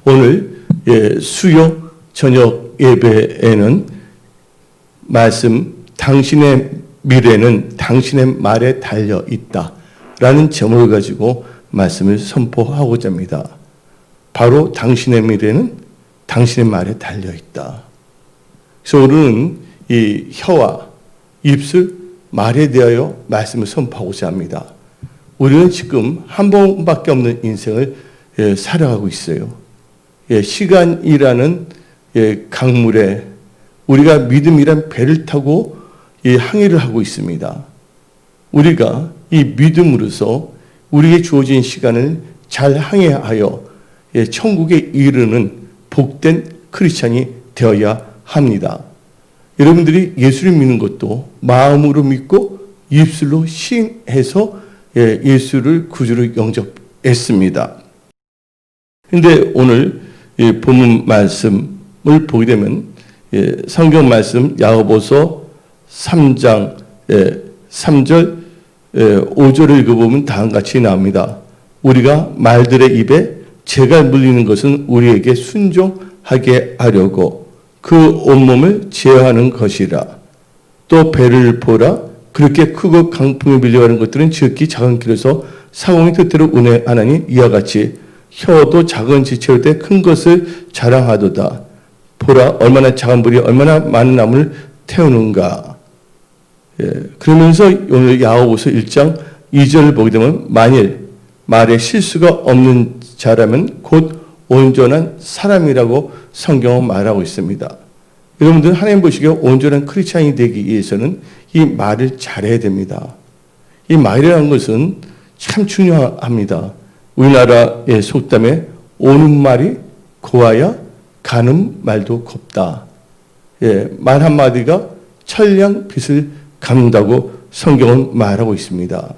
오늘 수요 저녁 예배에는 말씀 당신의 미래는 당신의 말에 달려 있다 라는 제목을 가지고 말씀을 선포하고자 합니다. 바로 당신의 미래는 당신의 말에 달려 있다. 그래서 오늘은 이 혀와 입술, 말에 대하여 말씀을 선포하고자 합니다. 우리는 지금 한 번밖에 없는 인생을 살아가고 있어요. 시간이라는 강물에 우리가 믿음이란 배를 타고 항해를 하고 있습니다. 우리가 이 믿음으로서 우리에게 주어진 시간을 잘 항해하여 천국에 이르는 복된 크리스찬이 되어야 합니다. 여러분들이 예수를 믿는 것도 마음으로 믿고 입술로 시인해서 예수를 구주로 영접했습니다. 그런데 오늘 본문 말씀을 보게 되면 성경 말씀 야고보서 3장 3절 5절을 읽어보면 다음과 같이 나옵니다. 우리가 말들의 입에 재가 물리는 것은 우리에게 순종하게 하려고 그 온몸을 제어하는 것이라. 또 배를 보라. 그렇게 크고 강풍에 밀려가는 것들은 지극히 작은 길에서 사공의 뜻대로 운행하나니 이와 같이 혀도 작은 지체일 때 큰 것을 자랑하도다. 보라 얼마나 작은 불이 얼마나 많은 나무를 태우는가. 그러면서 오늘 야고보서 1장 2절을 보게 되면 만일 말에 실수가 없는 자라면 곧 온전한 사람이라고 성경은 말하고 있습니다. 여러분들 하나님 보시기에 온전한 크리스찬이 되기 위해서는 이 말을 잘해야 됩니다. 이 말이라는 것은 참 중요합니다. 우리나라의 속담에 오는 말이 고와야 가는 말도 곱다. 말 한마디가 천량 빚을 갚는다고 성경은 말하고 있습니다.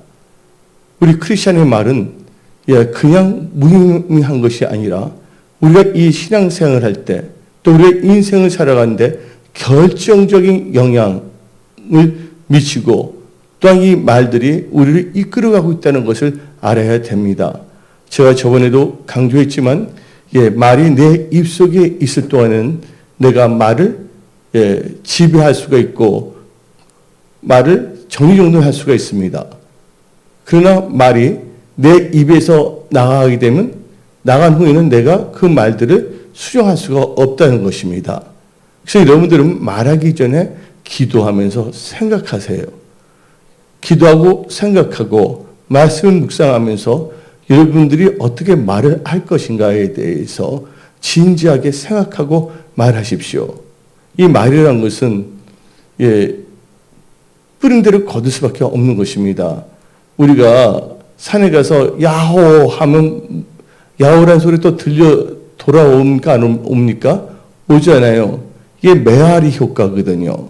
우리 크리스찬의 말은 그냥 무의미한 것이 아니라 우리가 이 신앙생활을 할 때 또 우리의 인생을 살아가는데 결정적인 영향을 미치고 또한 이 말들이 우리를 이끌어가고 있다는 것을 알아야 됩니다. 제가 저번에도 강조했지만 말이 내 입속에 있을 동안은 내가 말을 지배할 수가 있고 말을 정리정돈할 수가 있습니다. 그러나 말이 내 입에서 나가게 되면 나간 후에는 내가 그 말들을 수정할 수가 없다는 것입니다. 그래서 여러분들은 말하기 전에 기도하면서 생각하세요. 기도하고 생각하고 말씀을 묵상하면서 여러분들이 어떻게 말을 할 것인가에 대해서 진지하게 생각하고 말하십시오. 이 말이라는 것은 뿌린 대로 거둘 수밖에 없는 것입니다. 우리가 산에 가서 야호 하면 야호라는 소리 또 돌아옵니까? 안 옵니까? 오잖아요. 이게 메아리 효과거든요.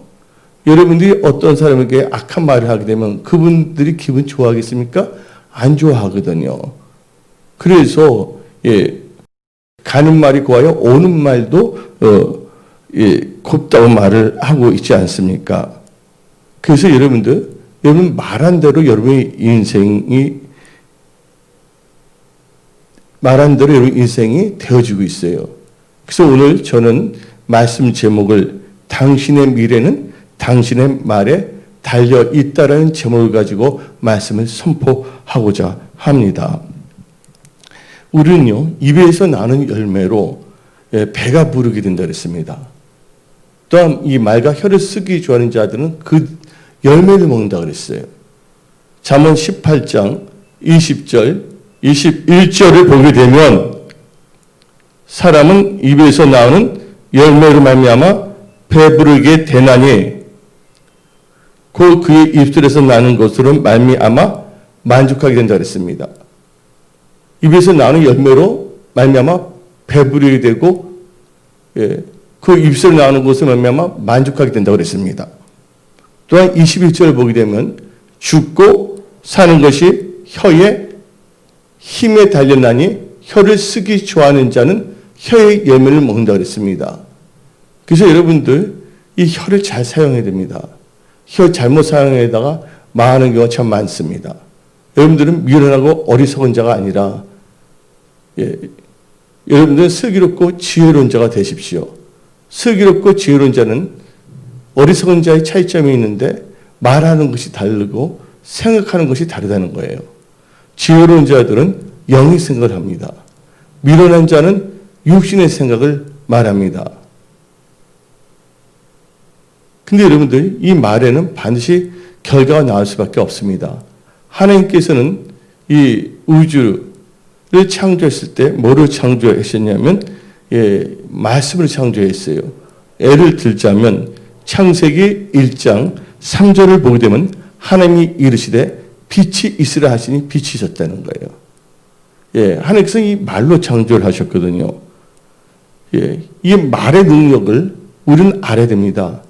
여러분들이 어떤 사람에게 악한 말을 하게 되면 그분들이 기분 좋아하겠습니까? 안 좋아하거든요. 그래서 가는 말이 고와요. 오는 말도 곱다고 말을 하고 있지 않습니까? 그래서 여러분 말한 대로 여러분의 인생이 되어지고 있어요. 그래서 오늘 저는 말씀 제목을 당신의 미래는 당신의 말에 달려 있다라는 제목을 가지고 말씀을 선포하고자 합니다. 우리는요, 입에서 나는 열매로 배가 부르게 된다 그랬습니다. 또한 이 말과 혀를 쓰기 좋아하는 자들은 그 열매를 먹는다 그랬어요. 잠언 18장 20절, 21절을 보게 되면 사람은 입에서 나오는 열매로 말미암아 배부르게 되나니 곧 그의 입술에서 나는 것으로 말미암아 만족하게 된다 그랬습니다. 입에서 나오는 열매로 말미암아 배부르게 되고 그 입술에 나오는 것으로 말미암아 만족하게 된다고 그랬습니다. 또한 21절을 보게 되면 죽고 사는 것이 혀의 힘에 달렸나니 혀를 쓰기 좋아하는 자는 혀의 열매를 먹는다고 그랬습니다. 그래서 여러분들 이 혀를 잘 사용해야 됩니다. 혀 잘못 사용하다가 망하는 경우가 참 많습니다. 여러분들은 미련하고 어리석은 자가 아니라 여러분들은 슬기롭고 지혜로운 자가 되십시오. 슬기롭고 지혜로운 자는 어리석은 자의 차이점이 있는데 말하는 것이 다르고 생각하는 것이 다르다는 거예요. 지혜로운 자들은 영의 생각을 합니다. 미련한 자는 육신의 생각을 말합니다. 근데 여러분들, 이 말에는 반드시 결과가 나올 수밖에 없습니다. 하나님께서는 이 우주를 창조했을 때 뭐를 창조하셨냐면 말씀을 창조했어요. 예를 들자면 창세기 1장 3절을 보게 되면 하나님이 이르시되 빛이 있으라 하시니 빛이 있었다는 거예요. 하나님께서 이 말로 창조를 하셨거든요. 이 말의 능력을 우리는 알아야 됩니다.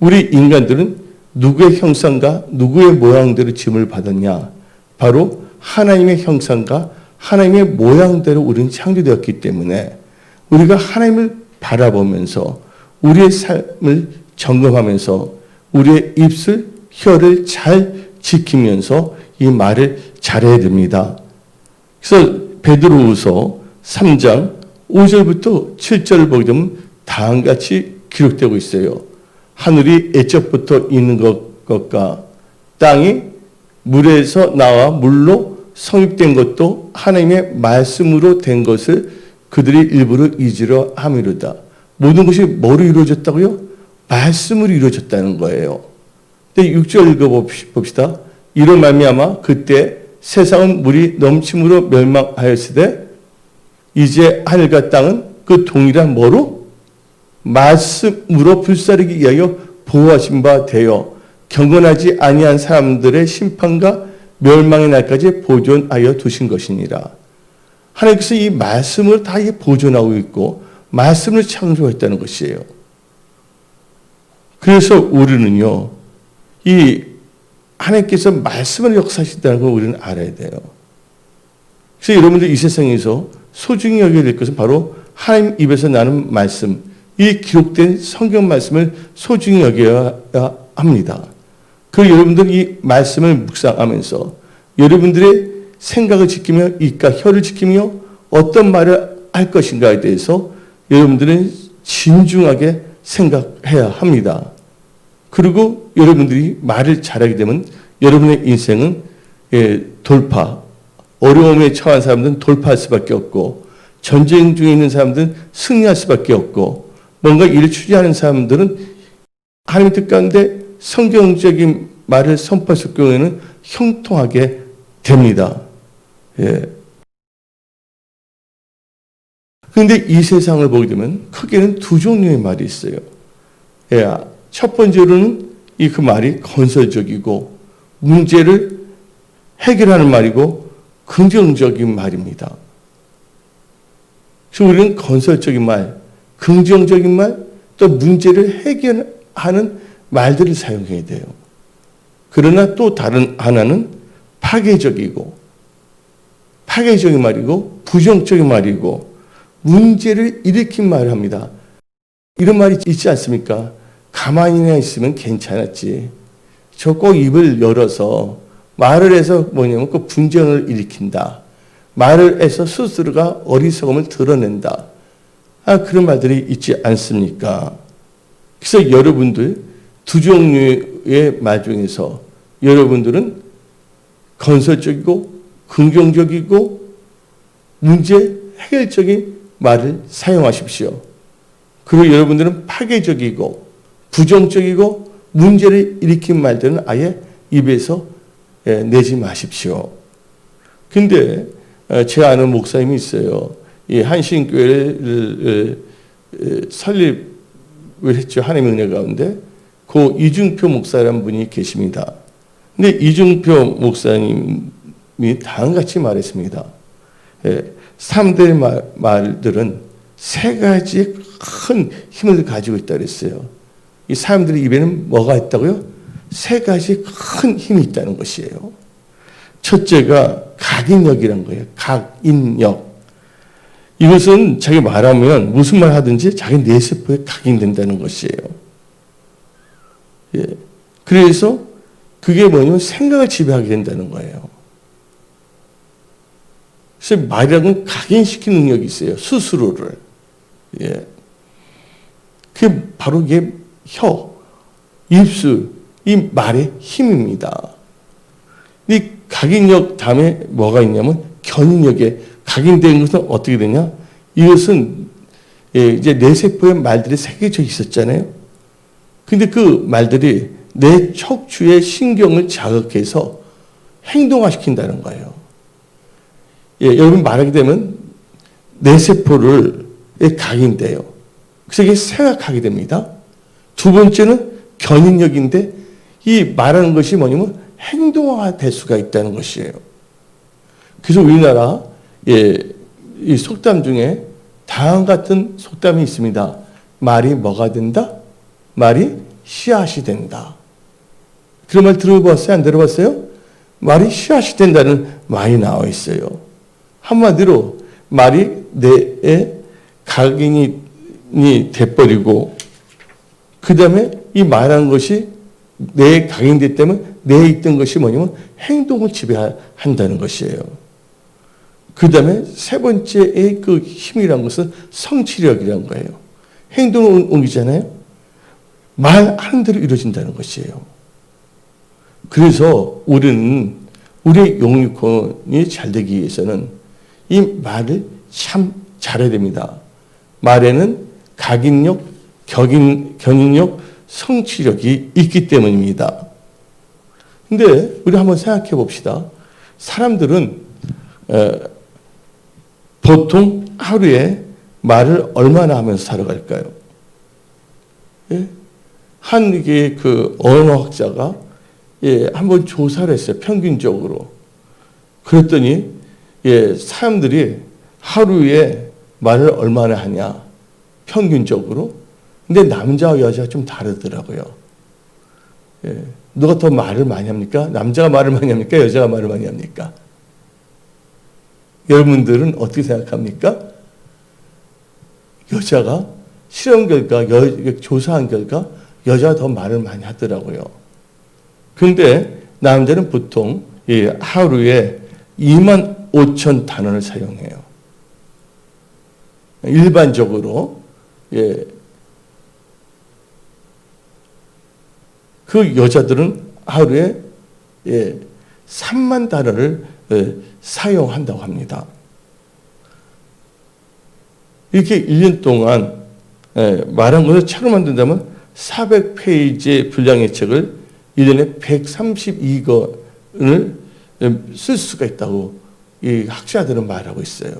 우리 인간들은 누구의 형상과 누구의 모양대로 지음을 받았냐? 바로 하나님의 형상과 하나님의 모양대로 우리는 창조되었기 때문에 우리가 하나님을 바라보면서 우리의 삶을 점검하면서 우리의 입술, 혀를 잘 지키면서 이 말을 잘해야 됩니다. 그래서 베드로후서 3장 5절부터 7절을 보게 되면 다음과 같이 기록되고 있어요. 하늘이 애적부터 있는 것과 땅이 물에서 나와 물로 성립된 것도 하나님의 말씀으로 된 것을 그들이 일부러 잊으려 함이로다. 모든 것이 뭐로 이루어졌다고요? 말씀으로 이루어졌다는 거예요. 근데 6절 읽어봅시다. 이로 말미암아 그때 세상은 물이 넘침으로 멸망하였으되 이제 하늘과 땅은 그 동일한 뭐로? 말씀으로 불사르기 위하여 보호하신 바 되어 경건하지 아니한 사람들의 심판과 멸망의 날까지 보존하여 두신 것이니라. 하나님께서 이 말씀을 다 보존하고 있고 말씀을 창조했다는 것이에요. 그래서 우리는요, 이 하나님께서 말씀을 역사하신다는 걸 우리는 알아야 돼요. 그래서 여러분들 이 세상에서 소중히 여겨야 될 것은 바로 하나님 입에서 나는 말씀, 이 기록된 성경 말씀을 소중히 여겨야 합니다. 그리고 여러분들이 이 말씀을 묵상하면서 여러분들의 생각을 지키며 입과 혀를 지키며 어떤 말을 할 것인가에 대해서 여러분들은 진중하게 생각해야 합니다. 그리고 여러분들이 말을 잘하게 되면 여러분의 인생은 돌파, 어려움에 처한 사람들은 돌파할 수밖에 없고 전쟁 중에 있는 사람들은 승리할 수밖에 없고 뭔가 일을 추진하는 사람들은 하나님의 뜻 가운데 성경적인 말을 선포했을 경우에는 형통하게 됩니다. 그런데 이 세상을 보게 되면 크게는 두 종류의 말이 있어요. 첫 번째로는 그 말이 건설적이고 문제를 해결하는 말이고 긍정적인 말입니다. 그래서 우리는 건설적인 말, 긍정적인 말, 또 문제를 해결하는 말들을 사용해야 돼요. 그러나 또 다른 하나는 파괴적인 말이고 부정적인 말이고 문제를 일으킨 말을 합니다. 이런 말이 있지 않습니까? 가만히나 있으면 괜찮았지. 저 꼭 입을 열어서 말을 해서 뭐냐면 그 분쟁을 일으킨다. 말을 해서 스스로가 어리석음을 드러낸다. 그런 말들이 있지 않습니까? 그래서 여러분들 두 종류의 말 중에서 여러분들은 건설적이고 긍정적이고 문제 해결적인 말을 사용하십시오. 그리고 여러분들은 파괴적이고 부정적이고 문제를 일으킨 말들은 아예 입에서 내지 마십시오. 근데 제 아는 목사님이 있어요. 이 한신교회를 설립을 했죠. 하나님의 은혜 가운데. 그 이중표 목사라는 분이 계십니다. 근데 이중표 목사님이 다음같이 말했습니다. 사람들의 말들은 세 가지 큰 힘을 가지고 있다 그랬어요. 이 사람들의 입에는 뭐가 있다고요? 세 가지 큰 힘이 있다는 것이에요. 첫째가 각인력이란 거예요. 각인력. 이것은 자기 말하면 무슨 말 하든지 자기 뇌세포에 각인된다는 것이에요. 그래서 그게 뭐냐면 생각을 지배하게 된다는 거예요. 그래서 말이라는 각인시키는 능력이 있어요. 스스로를. 예. 그게 바로 이게 혀, 입술, 이 말의 힘입니다. 이 각인력 다음에 뭐가 있냐면 견인력에 각인된 것은 어떻게 되냐? 이것은 이제 뇌세포의 말들이 새겨져 있었잖아요. 근데 그 말들이 내 척추의 신경을 자극해서 행동화시킨다는 거예요. 예, 여러분 말하게 되면 뇌세포를 각인돼요. 그래서 이게 생각하게 됩니다. 두 번째는 견인력인데 이 말하는 것이 뭐냐면 행동화될 수가 있다는 것이에요. 그래서 우리나라 이 속담 중에 다음 같은 속담이 있습니다. 말이 뭐가 된다? 말이 씨앗이 된다. 그런 말 들어봤어요? 안 들어봤어요? 말이 씨앗이 된다는 말이 나와 있어요. 한마디로 말이 뇌에 각인이 돼버리고 그 다음에 이 말하는 것이 뇌에 각인됐기 때문에 뇌에 있던 것이 뭐냐면 행동을 지배한다는 것이에요. 그 다음에 세 번째의 그 힘이란 것은 성취력이라는 거예요. 행동을 옮기잖아요. 말하는 대로 이루어진다는 것이에요. 그래서 우리는 우리의 영유권이 잘 되기 위해서는 이 말을 참 잘해야 됩니다. 말에는 각인력, 견인력, 성취력이 있기 때문입니다. 근데 우리 한번 생각해 봅시다. 사람들은 보통 하루에 말을 얼마나 하면서 살아갈까요? 예? 한 이게 그 언어학자가 한번 조사를 했어요. 평균적으로. 그랬더니 사람들이 하루에 말을 얼마나 하냐? 평균적으로. 근데 남자와 여자가 좀 다르더라고요. 누가 더 말을 많이 합니까? 남자가 말을 많이 합니까? 여자가 말을 많이 합니까? 여러분들은 어떻게 생각합니까? 여자가 실험 결과, 조사한 결과 여자가 더 말을 많이 하더라고요. 그런데 남자는 보통 하루에 25,000 단어를 사용해요. 일반적으로 그 여자들은 하루에 3만 단어를 사용한다고 합니다. 이렇게 1년 동안 말한 것을 차로 만든다면 400페이지의 분량의 책을 1년에 132권을 쓸 수가 있다고 이 학자들은 말하고 있어요.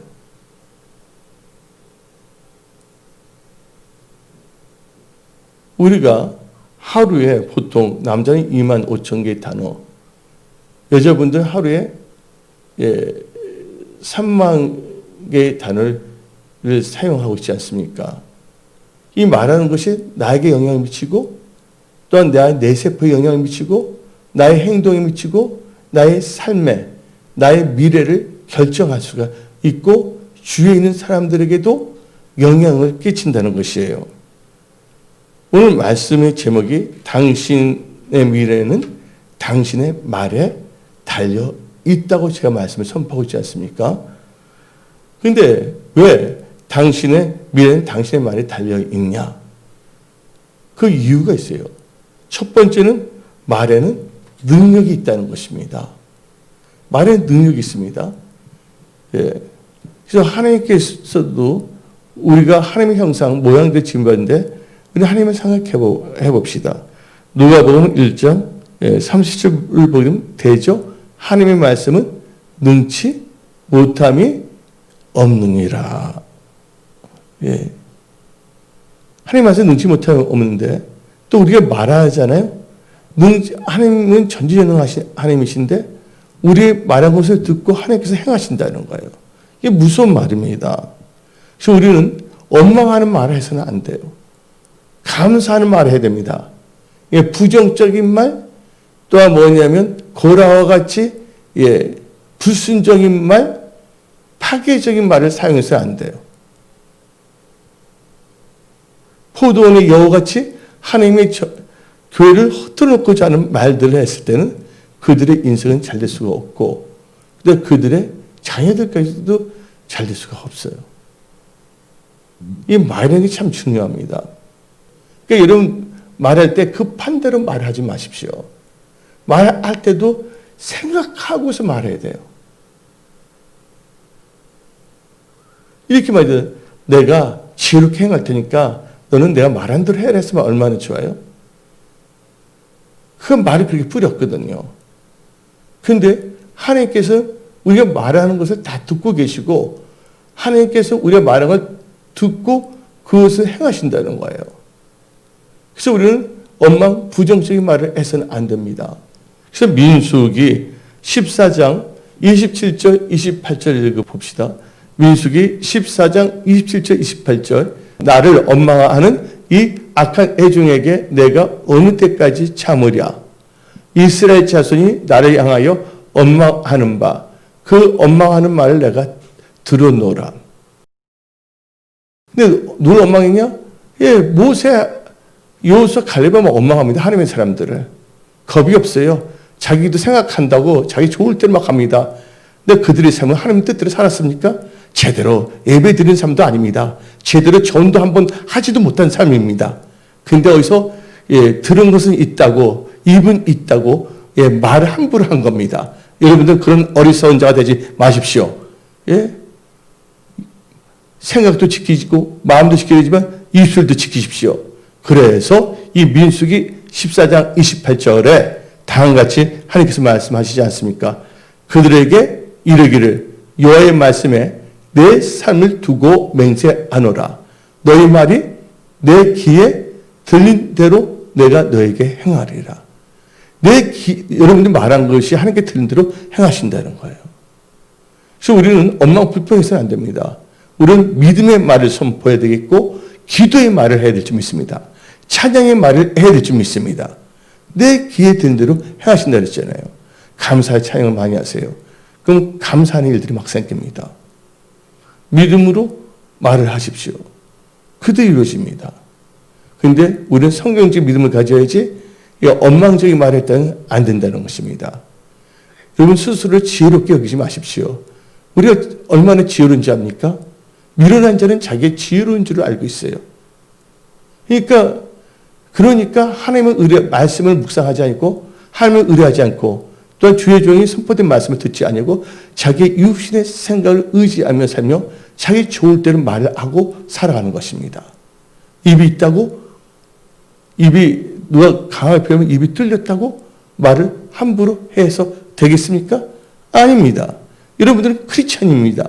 우리가 하루에 보통 남자는 25,000개의 단어, 여자분들 하루에 3만 개의 단어를 사용하고 있지 않습니까? 이 말하는 것이 나에게 영향을 미치고 또한 나의 뇌세포에 영향을 미치고 나의 행동에 미치고 나의 삶에 나의 미래를 결정할 수가 있고 주위에 있는 사람들에게도 영향을 끼친다는 것이에요. 오늘 말씀의 제목이 당신의 미래는 당신의 말에 달려 있다고 제가 말씀을 선포하고 있지 않습니까? 그런데 왜 당신의 미래는 당신의 말에 달려 있냐? 그 이유가 있어요. 첫 번째는 말에는 능력이 있다는 것입니다. 말에 능력이 있습니다. 그래서 하나님께서도 우리가 하나님의 형상, 모양대로 지음받는데 우리 하나님을 생각해 봅시다. 누가복음 1장 30절을 보면 되죠. 하나님의 말씀은 능치 못함이 없느니라. 하나님의 말씀 능치 못함이 없는데 또 우리가 말하잖아요. 하나님은 전지전능하신 하나님이신데 우리의 말한 것을 듣고 하나님께서 행하신다는 거예요. 이게 무서운 말입니다. 그래서 우리는 원망하는 말을 해서는 안 돼요. 감사하는 말을 해야 됩니다. 부정적인 말, 또한 뭐냐면 고라와 같이 불순적인 말, 파괴적인 말을 사용해서는 안 돼요. 포도원의 여우같이 하나님의 교회를 흩어놓고자 하는 말들을 했을 때는 그들의 인생은 잘 될 수가 없고 그들의 자녀들까지도 잘 될 수가 없어요. 이 말하는 게 참 중요합니다. 그러니까 여러분 말할 때 급한 대로 말하지 마십시오. 말할 때도 생각하고서 말해야 돼요. 이렇게 말해요. 내가 지혜롭게 행할 테니까 너는 내가 말한 대로 해라 했으면 얼마나 좋아요? 그 말이 그렇게 뿌렸거든요. 그런데 하나님께서 우리가 말하는 것을 다 듣고 계시고 하나님께서 우리가 말하는 걸 듣고 그것을 행하신다는 거예요. 그래서 우리는 엉망 부정적인 말을 해서는 안 됩니다. 그래서 민수기 14장 27절 28절 읽어봅시다. 민수기 14장 27절 28절 나를 엉망하는 이 악한 애중에게 내가 어느 때까지 참으랴. 이스라엘 자손이 나를 향하여 엉망하는 바 그 엉망하는 말을 내가 들어노라. 근데 누가 엉망이냐? 예, 모세, 여호수아, 갈렙은 엉망합니다. 하나님의 사람들을. 겁이 없어요. 자기도 생각한다고 자기 좋을 때는 막 합니다. 근데 그들의 삶은 하나님 뜻대로 살았습니까? 제대로 예배 드리는 삶도 아닙니다. 제대로 전도 한번 하지도 못한 삶입니다. 근데 어디서 들은 것은 있다고, 입은 있다고 말을 함부로 한 겁니다. 여러분들 그런 어리석은 자가 되지 마십시오. 예? 생각도 지키고 마음도 지켜야 되지만 입술도 지키십시오. 그래서 이 민수기 14장 28절에 다음같이 하나님께서 말씀하시지 않습니까? 그들에게 이르기를 여호와의 말씀에 내 삶을 두고 맹세하노라. 너희 말이 내 귀에 들린 대로 내가 너에게 행하리라. 여러분들이 말한 것이 하나님께 들린 대로 행하신다는 거예요. 그래서 우리는 엉망 불평해서는 안 됩니다. 우리는 믿음의 말을 선포해야 되겠고 기도의 말을 해야 될 줄 믿습니다. 찬양의 말을 해야 될 줄 믿습니다. 내 귀에 들린 대로 행하신다 그랬잖아요. 감사의 찬양을 많이 하세요. 그럼 감사하는 일들이 막 생깁니다. 믿음으로 말을 하십시오. 그대로 이루어집니다. 그런데 우리는 성경적 믿음을 가져야지 엉망적인 말을 했다면 안 된다는 것입니다. 여러분 스스로를 지혜롭게 여기지 마십시오. 우리가 얼마나 지혜로운지 압니까? 미련한 자는 자기의 지혜로운 줄을 알고 있어요. 그러니까 하나님의 말씀을 묵상하지 않고 하나님을 의뢰하지 않고 또한 주의 종이 선포된 말씀을 듣지 아니하고 자기의 육신의 생각을 의지하며 살며 자기 좋을 때는 말을 하고 살아가는 것입니다. 입이 있다고 누가 강하게 표현하면 입이 뚫렸다고 말을 함부로 해서 되겠습니까? 아닙니다. 여러분들은 크리스찬입니다.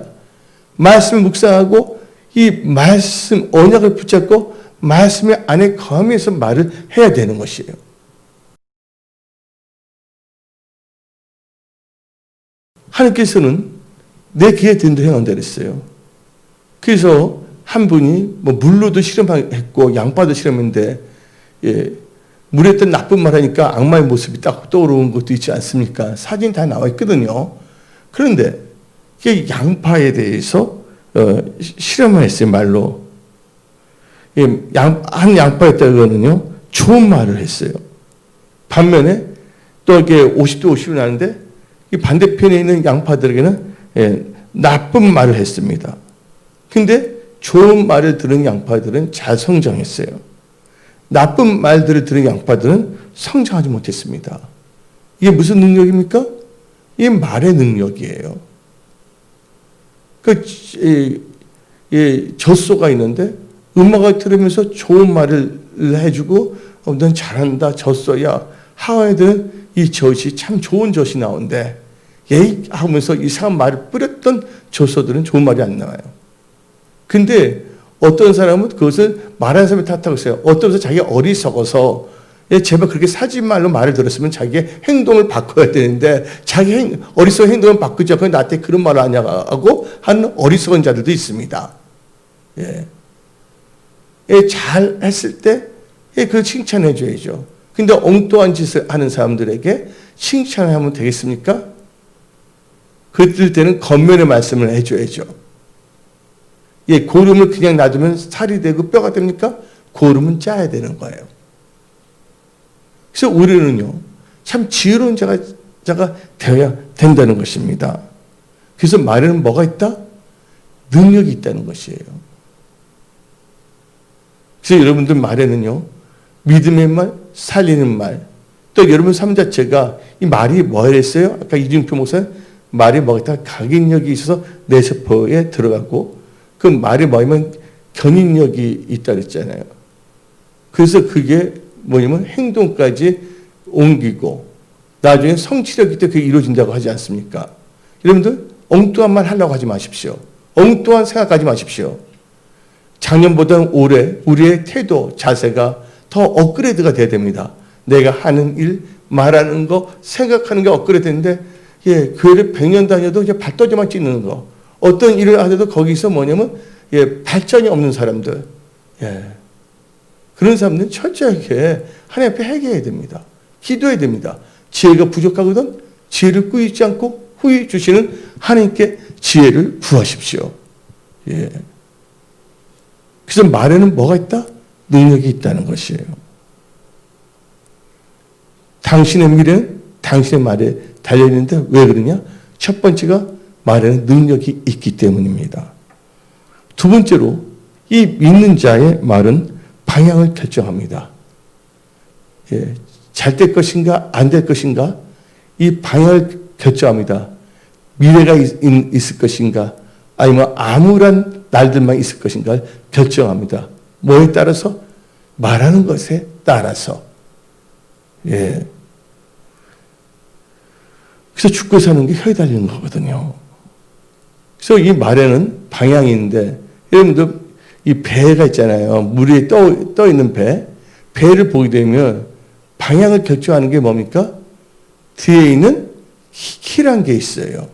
말씀을 묵상하고 이 말씀 언약을 붙잡고 말씀의 안에 거하면서 말을 해야 되는 것이에요. 하나님께서는 내 귀에 든 대로 행한다 그랬어요. 그래서 한 분이 물로도 실험했고 양파도 실험했는데 물에 있던 나쁜 말 하니까 악마의 모습이 딱 떠오르는 것도 있지 않습니까? 사진 다 나와 있거든요. 그런데 양파에 대해서 실험을 했어요. 말로. 한 양파에다가는요 좋은 말을 했어요. 반면에 또 이게 50대 50이 나는데 이 반대편에 있는 양파들에게는 나쁜 말을 했습니다. 근데 좋은 말을 들은 양파들은 잘 성장했어요. 나쁜 말들을 들은 양파들은 성장하지 못했습니다. 이게 무슨 능력입니까? 이게 말의 능력이에요. 젖소가 있는데 음악을 들으면서 좋은 말을 해주고 넌 잘한다 젖소야 하와이들은 이 젖이 참 좋은 젖이 나오는데 하면서 이상한 말을 뿌렸던 젖소들은 좋은 말이 안 나와요. 근데 어떤 사람은 그것을 말하는 사람이 탓하고 있어요. 어떤 사람은 자기가 어리석어서 제발 그렇게 사진 말로 말을 들었으면 자기의 행동을 바꿔야 되는데 자기 어리석은 행동을 바꾸지 않고 나한테 그런 말을 하냐고 하는 어리석은 자들도 있습니다. 잘 했을 때 그걸 칭찬해 줘야죠. 근데 엉뚱한 짓을 하는 사람들에게 칭찬을 하면 되겠습니까? 그럴 때는 겉면의 말씀을 해줘야죠. 고름을 그냥 놔두면 살이 되고 뼈가 됩니까? 고름은 짜야 되는 거예요. 그래서 우리는요, 참 지혜로운 자가 되어야 된다는 것입니다. 그래서 말에는 뭐가 있다? 능력이 있다는 것이에요. 그래서 여러분들 말에는요, 믿음의 말, 살리는 말, 또 여러분 삶 자체가 이 말이 뭐랬어요? 아까 이중표 목사 말이 뭐가 있다? 각인력이 있어서 내 세포에 들어가고 그 말이 뭐냐면 견인력이 있다 그랬잖아요. 그래서 그게 뭐냐면 행동까지 옮기고 나중에 성취력이 때 그게 이루어진다고 하지 않습니까? 여러분들 엉뚱한 말 하려고 하지 마십시오. 엉뚱한 생각하지 마십시오. 작년보다는 올해 우리의 태도, 자세가 더 업그레이드가 돼야 됩니다. 내가 하는 일, 말하는 거, 생각하는 게 업그레이드인데 교회를 100년 다녀도 이제 발도제만 찍는 거. 어떤 일을 하더라도 거기서 뭐냐면 발전이 없는 사람들. 그런 사람들은 철저하게 하나님 앞에 회개해야 됩니다. 기도해야 됩니다. 지혜가 부족하거든 지혜를 꾸짖지 않고 후히 주시는 하나님께 지혜를 구하십시오. 그래서 말에는 뭐가 있다? 능력이 있다는 것이에요. 당신의 미래는 당신의 말에 달려있는데 왜 그러냐? 첫 번째가 말에는 능력이 있기 때문입니다. 두 번째로 이 믿는 자의 말은 방향을 결정합니다. 잘 될 것인가 안 될 것인가 이 방향을 결정합니다. 미래가 있을 것인가 아니면 암울한 날들만 있을 것인가를 결정합니다. 뭐에 따라서? 말하는 것에 따라서. 그래서 죽고 사는 게 혀에 달리는 거거든요. 그래서 이 말에는 방향이 있는데 여러분들 이 배가 있잖아요. 물 위에 떠 있는 배. 배를 보게 되면 방향을 결정하는 게 뭡니까? 뒤에 있는 키란 게 있어요.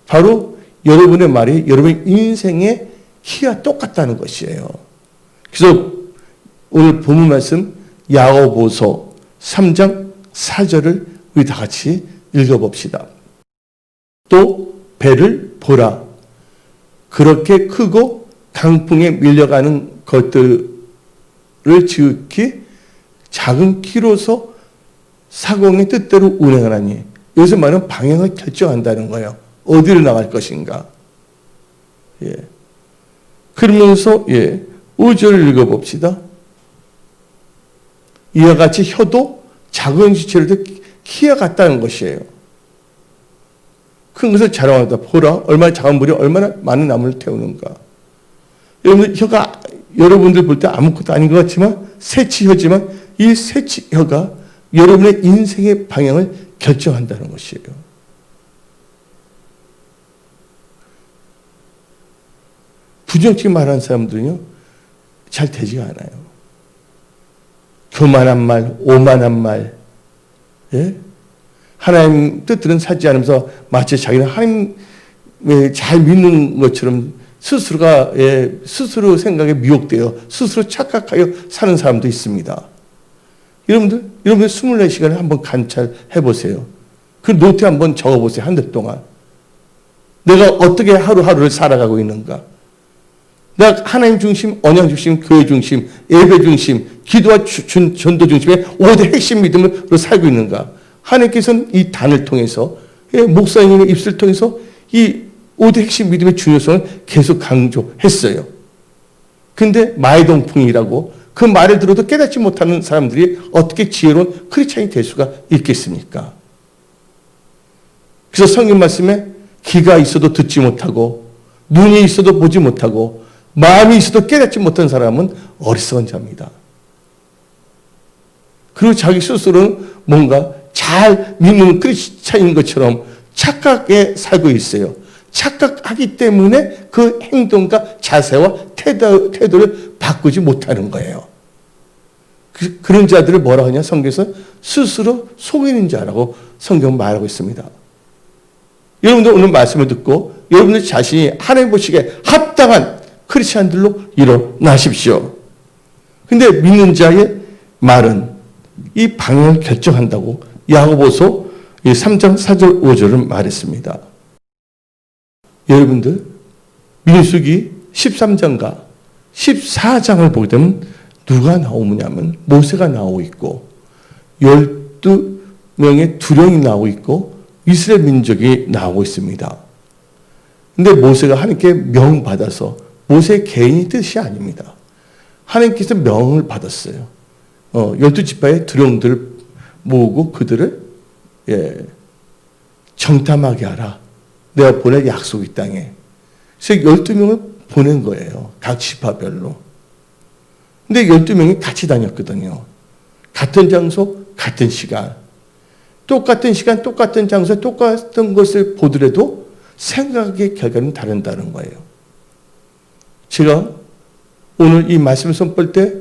바로 여러분의 말이 여러분의 인생의 키와 똑같다는 것이에요. 그래서 오늘 본문 말씀 야고보서 3장 4절을 우리 다 같이 읽어봅시다. 또 배를 보라. 그렇게 크고 강풍에 밀려가는 것들을 지극히 작은 키로서 사공의 뜻대로 운행하나니. 여기서 말하는 방향을 결정한다는 거예요. 어디로 나갈 것인가. 그러면서 5절을 읽어봅시다. 이와 같이 혀도 작은 지체로도 키와 같다는 것이에요. 큰 것을 자랑하다. 보라, 얼마나 작은 물이 얼마나 많은 나무를 태우는가. 여러분들 혀가 여러분들 볼 때 아무것도 아닌 것 같지만 새치혀지만 이 새치혀가 여러분의 인생의 방향을 결정한다는 것이에요. 부정적인 말하는 사람들은요, 잘 되지가 않아요. 교만한 말, 오만한 말, 하나님 뜻들은 사지 않으면서 마치 자기는 하나님 잘 믿는 것처럼 스스로 생각에 미혹되어 스스로 착각하여 사는 사람도 있습니다. 여러분들 24시간을 한번 관찰해 보세요. 그 노트에 한번 적어보세요. 한 달 동안. 내가 어떻게 하루하루를 살아가고 있는가. 내가 하나님 중심, 언약 중심, 교회 중심, 예배 중심, 기도와 전도 중심의 5대 핵심 믿음으로 살고 있는가. 하나님께서는 이 단을 통해서 목사님의 입술을 통해서 이 5대 핵심 믿음의 중요성을 계속 강조했어요. 근데 마이동풍이라고 그 말을 들어도 깨닫지 못하는 사람들이 어떻게 지혜로운 크리스찬이 될 수가 있겠습니까? 그래서 성경 말씀에 귀가 있어도 듣지 못하고 눈이 있어도 보지 못하고 마음이 있어도 깨닫지 못한 사람은 어리석은 자입니다. 그리고 자기 스스로는 뭔가 잘 믿는 크리스찬인 것처럼 착각에 살고 있어요. 착각하기 때문에 그 행동과 자세와 태도를 바꾸지 못하는 거예요. 그런 자들을 뭐라고 하냐? 성경에서 스스로 속이는 자라고 성경은 말하고 있습니다. 여러분들 오늘 말씀을 듣고 여러분들 자신이 하나님 보시기에 합당한 크리스찬들로 일어나십시오. 근데 믿는 자의 말은 이 방향을 결정한다고 야고보서 3장 4절 5절을 말했습니다. 여러분들 민수기 13장과 14장을 보게 되면 누가 나오냐면 모세가 나오고 있고 12명의 두령이 나오고 있고 이스라엘 민족이 나오고 있습니다. 근데 모세가 하나님께 명받아서 모세의 개인의 뜻이 아닙니다. 하나님께서 명을 받았어요. 12지파의 두령들을 모으고 그들을 정탐하게 하라. 내가 보낼 약속의 땅에. 그래서 12명을 보낸 거예요. 각 지파별로. 근데 12명이 같이 다녔거든요. 같은 장소, 같은 시간. 똑같은 시간, 똑같은 장소에 똑같은 것을 보더라도 생각의 결과는 다른다는 거예요. 제가 오늘 이 말씀을 선볼 때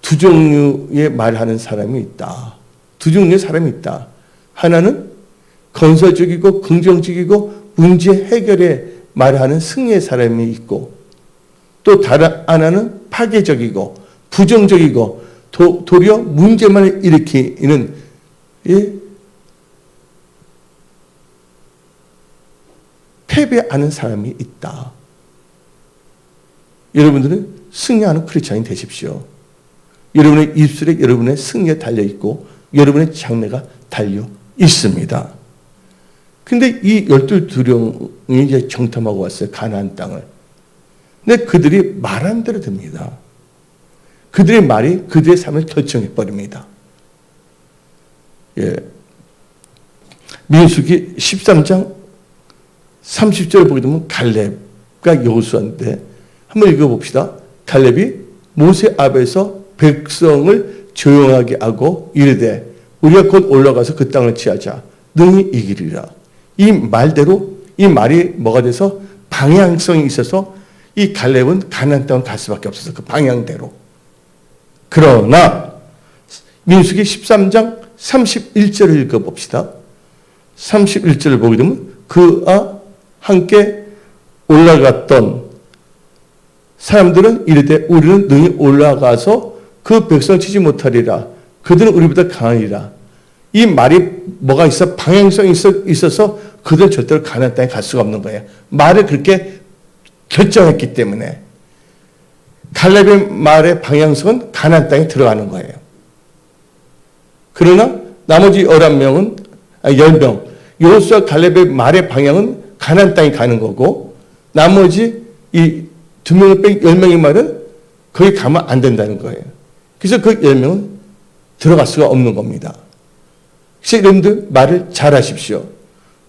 두 종류의 말하는 사람이 있다. 두 종류의 사람이 있다. 하나는 건설적이고 긍정적이고 문제 해결에 말하는 승리의 사람이 있고 또 다른 하나는 파괴적이고 부정적이고 도리어 문제만 일으키는 패배하는 사람이 있다. 여러분들은 승리하는 크리스찬이 되십시오. 여러분의 입술에 여러분의 승리가 달려있고 여러분의 장래가 달려 있습니다. 근데 이 12두령이 이제 정탐하고 왔어요. 가나안 땅을. 근데 그들이 말한 대로 됩니다. 그들의 말이 그들의 삶을 결정해버립니다. 민수기 13장 30절 보게 되면 갈렙과 여호수아인데 한번 읽어봅시다. 갈렙이 모세 앞에서 백성을 조용하게 하고 이르되 우리가 곧 올라가서 그 땅을 취하자. 능히 이기리라. 이 말대로 이 말이 뭐가 돼서 방향성이 있어서 이 갈렙은 가나안 땅을 갈 수밖에 없어서 그 방향대로. 그러나 민수기 13장 31절을 읽어봅시다. 31절을 보게 되면 그와 함께 올라갔던 사람들은 이르되 우리는 능히 올라가서 그 백성을 치지 못하리라. 그들은 우리보다 강하리라. 이 말이 뭐가 있어? 방향성이 있어서 그들은 절대로 가나안 땅에 갈 수가 없는 거예요. 말을 그렇게 결정했기 때문에 갈렙의 말의 방향성은 가나안 땅에 들어가는 거예요. 그러나 나머지 10명 여호수아 갈렙의 말의 방향은 가나안 땅에 가는 거고 나머지 이 2명을 뺀 10명의 말은 거기 가면 안 된다는 거예요. 그래서 그 10명은 들어갈 수가 없는 겁니다. 그래서 여러분들 말을 잘 하십시오.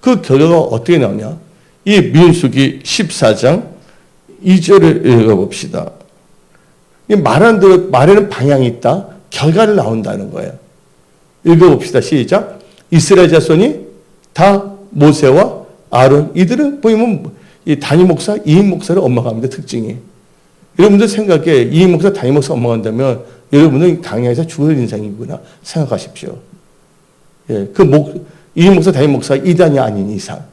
그 결과가 어떻게 나오냐? 이 민수기 14장 2절을 읽어봅시다. 말하는 대로 말에는 방향이 있다. 결과를 나온다는 거예요. 읽어봅시다. 시작. 이스라엘 자손이 다 모세와 아론 이들은 보이면 이 단임 목사, 이임 목사를 엇먹합니다. 특징이. 여러분들 생각에 이임 목사, 단임 목사 엇먹한다면 여러분은 강야에서 죽을 인생이구나 생각하십시오. 이임 목사, 단임 목사 이단이 아닌 이상.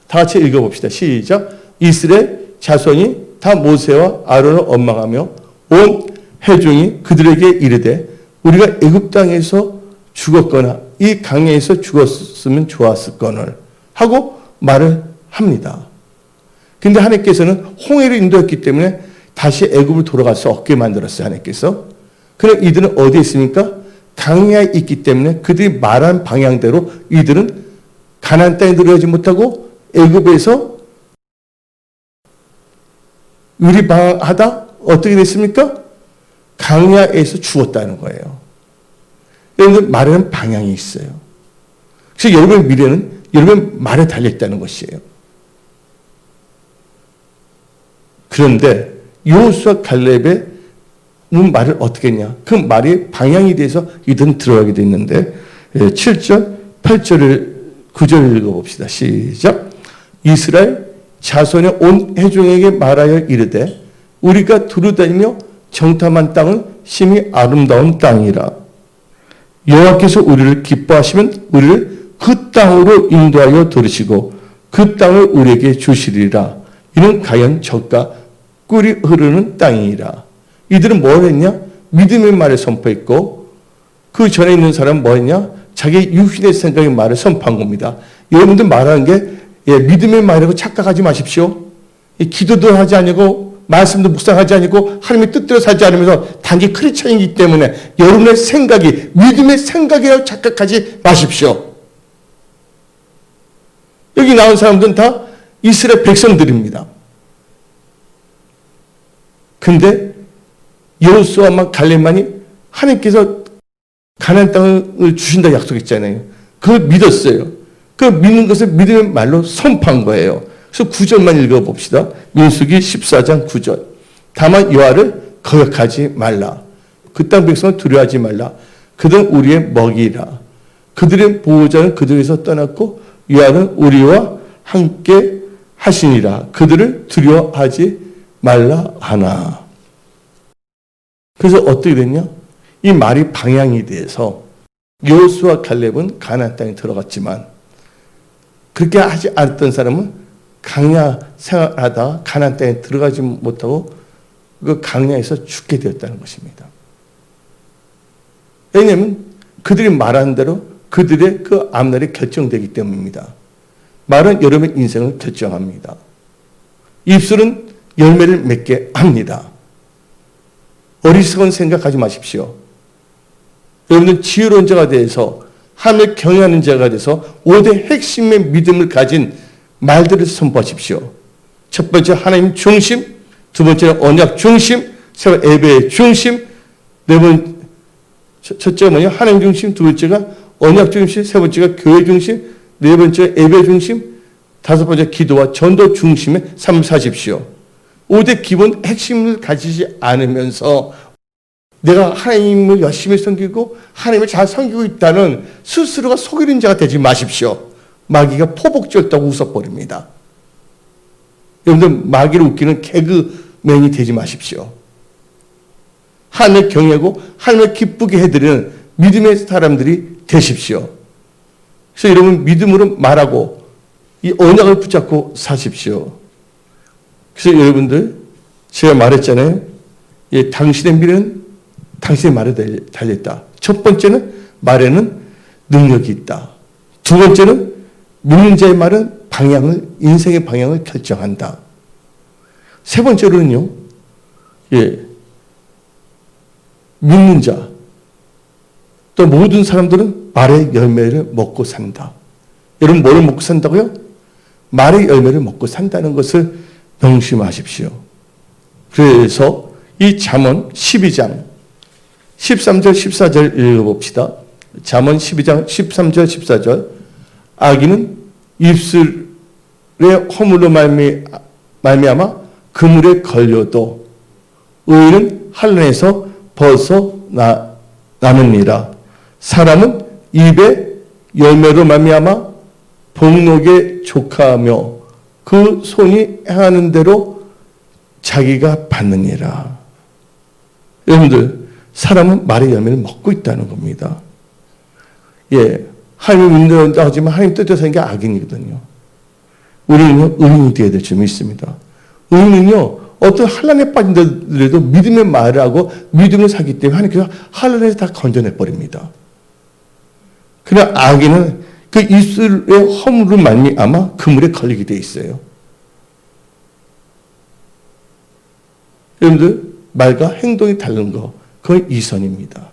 다 같이 읽어봅시다. 시작. 이스라엘 자손이 다 모세와 아론을 엇망하며 온 회중이 그들에게 이르되 우리가 애굽 땅에서 죽었거나 이 강야에서 죽었으면 좋았을거늘 하고 말을 합니다. 근데 하나님께서는 홍해를 인도했기 때문에 다시 애굽을 돌아갈 수 없게 만들었어요. 하나님께서. 그럼 이들은 어디에 있습니까? 강야에 있기 때문에 그들이 말한 방향대로 이들은 가나안 땅에 들어가지 못하고 애굽에서 유리방황하다 어떻게 됐습니까? 강야에서 죽었다는 거예요. 여러분들 말에는 방향이 있어요. 그래서 여러분의 미래는 여러분의 말에 달려있다는 것이에요. 그런데 여호수아 갈렙의 말을 어떻게 했냐? 그 말이 방향이 돼서 이들은 들어가게 돼 있는데 7절, 8절을 9절을 읽어봅시다. 시작. 이스라엘 자손의 온 회중에게 말하여 이르되 우리가 두루다니며 정탐한 땅은 심히 아름다운 땅이라. 여호와께서 우리를 기뻐하시면 우리를 그 땅으로 인도하여 들으시고 그 땅을 우리에게 주시리라. 이는 가연 젖과 꿀이 흐르는 땅이라. 이들은 뭘 했냐? 믿음의 말을 선포했고 그 전에 있는 사람은 뭐 했냐? 자기 육신의 생각의 말을 선포한 겁니다. 여러분들 말하는 게 믿음의 말이라고 착각하지 마십시오. 기도도 하지 아니고 말씀도 묵상하지 아니고 하나님의 뜻대로 살지 않으면서 단지 크리스찬이기 때문에 여러분의 생각이 믿음의 생각이라고 착각하지 마십시오. 여기 나온 사람들은 다 이스라엘 백성들입니다. 근데 여호수아만 갈렙만이 하나님께서 가나안 땅을 주신다 약속했잖아요. 그걸 믿었어요. 그 믿는 것을 믿음의 말로 선포한 거예요. 그래서 9절만 읽어봅시다. 민수기 14장 9절. 다만 여호와를 거역하지 말라. 그 땅 백성을 두려워하지 말라. 그들은 우리의 먹이라. 그들의 보호자는 그들에서 떠났고 여호와는 우리와 함께 하시니라. 그들을 두려워하지 말라 하나. 그래서 어떻게 됐냐? 이 말이 방향이 돼서 여호수아 갈렙은 가나안 땅에 들어갔지만 그렇게 하지 않았던 사람은 강야 생활하다 가나안 땅에 들어가지 못하고 그 강야에서 죽게 되었다는 것입니다. 왜냐하면 그들이 말하는 대로 그들의 그 앞날이 결정되기 때문입니다. 말은 여러분의 인생을 결정합니다. 입술은 열매를 맺게 합니다. 어리석은 생각하지 마십시오. 여러분은 지혜로운 자가 돼서 하나님을 경외하는 자가 돼서 5대 핵심의 믿음을 가진 말들을 선포하십시오. 첫 번째 하나님 중심, 두 번째는 언약 중심, 세 번째 예배의 중심, 네 번째 첫째가 뭐냐? 하나님 중심, 두 번째가 언약 중심, 세 번째가 교회 중심, 네 번째 예배 중심, 다섯 번째 기도와 전도 중심에 삶을 사십시오. 5대 기본 핵심을 가지지 않으면서 내가 하나님을 열심히 섬기고 하나님을 잘 섬기고 있다는 스스로가 속이는 자가 되지 마십시오. 마귀가 포복절다고 웃어버립니다. 여러분들 마귀를 웃기는 개그맨이 되지 마십시오. 하나님을 경외하고 하나님을 기쁘게 해드리는 믿음의 사람들이 되십시오. 그래서 여러분 믿음으로 말하고 이 언약을 붙잡고 사십시오. 그래서 여러분들 제가 말했잖아요. 예, 당신의 미래는 당신의 말에 달렸다. 첫 번째는 말에는 능력이 있다. 두 번째는 믿는 자의 말은 인생의 방향을 결정한다. 세 번째로는요, 예, 믿는 자, 또 모든 사람들은 말의 열매를 먹고 산다. 여러분 뭐를 먹고 산다고요? 말의 열매를 먹고 산다는 것을 명심하십시오. 그래서 이 잠언 12장 13절 14절 읽어봅시다. 잠언 12장 13절 14절. 악인은 입술의 허물로 말미암아 그물에 걸려도 의인은 환난에서 벗어나느니라. 사람은 입의 열매로 말미암아 복록에 족하며 그 손이 행하는 대로 자기가 받느니라. 여러분들 사람은 말의 열매를 먹고 있다는 겁니다. 예, 하나님을 믿는다 하지만 하나님 뜻대로 사는 게 악인이거든요. 우리는 의인이 되어야 될 점이 있습니다. 의인은요, 어떤 환난에 빠진다더라도 믿음의 말을 하고 믿음을 사기 때문에 하나님께서 환난에서 다 건져내버립니다. 그러나 악인은 그 입술의 허물로 말미암아 그물에 걸리게 돼 있어요. 여러분들 말과 행동이 다른 거 그건 이선입니다.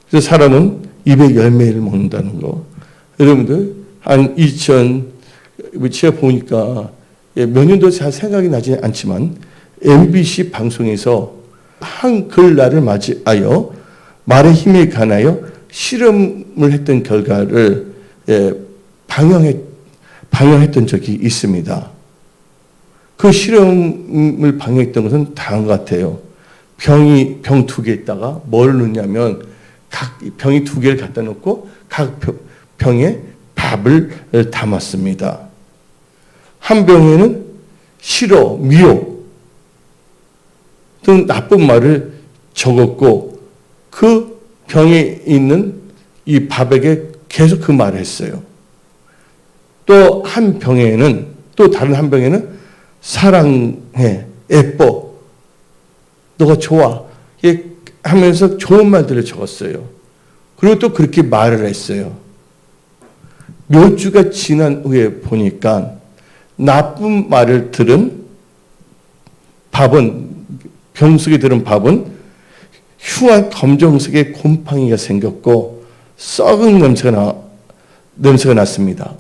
그래서 사람은 입의 열매를 먹는다는 거. 여러분들 한 제가 보니까 몇 년도 잘 생각이 나지 않지만 MBC 방송에서 한글날을 맞이하여 말의 힘에 관하여 실험을 했던 결과를 방영했던 적이 있습니다. 그 실험을 방영했던 것은 다른 것 같아요. 병 두 개 있다가 뭘 넣냐면 각 병이 두 개를 갖다 놓고 각 병에 밥을 담았습니다. 한 병에는 싫어, 미워 등 나쁜 말을 적었고 그 병에 있는 이 밥에게 계속 그 말을 했어요. 또 한 병에는 또 다른 한 병에는 사랑해, 예뻐, 너가 좋아 하면서 좋은 말들을 적었어요. 그리고 또 그렇게 말을 했어요. 몇 주가 지난 후에 보니까 나쁜 말을 들은 밥은 병 속에 들은 밥은 흉한 검정색의 곰팡이가 생겼고 썩은 냄새가 냄새가 났습니다.